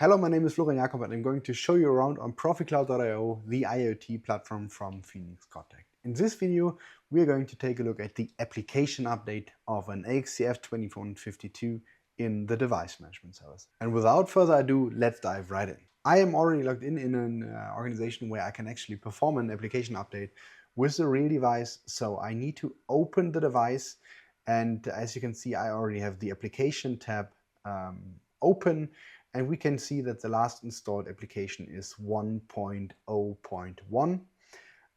Hello, my name is Florian Jakob and I'm going to show you around on ProfiCloud.io, the IoT platform from Phoenix Contact. In this video, we are going to take a look at the application update of an AXCF 2452 in the device management service. And without further ado, let's dive right in. I am already logged in an organization where I can actually perform an application update with the real device. So I need to open the device, and as you can see, I already have the application tab open, and we can see that the last installed application is 1.0.1.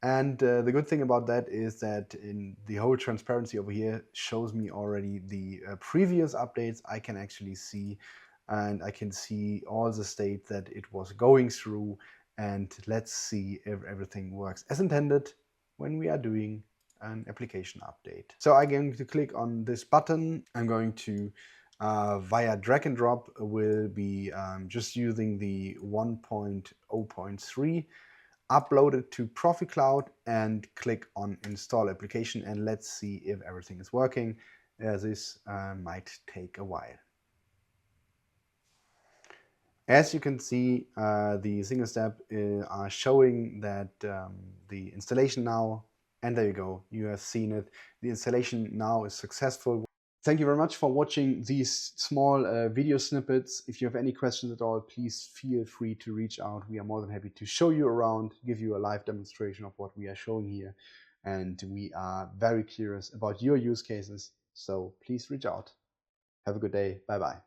And the good thing about that is that in the whole transparency over here shows me already the previous updates. I can actually see, and I can see all the state that it was going through. And let's see if everything works as intended when we are doing an application update. So I'm going to click on this button. I'm going to via drag and drop will be just using the 1.0.3, upload it to ProfiCloud and click on install application, and let's see if everything is working. This might take a while. As you can see, the single step are showing that the installation now, and there you go, you have seen it. The installation now is successful. Thank you very much for watching these small video snippets. If you have any questions at all, please feel free to reach out. We are more than happy to show you around, give you a live demonstration of what we are showing here. And we are very curious about your use cases, so please reach out. Have a good day. Bye-bye.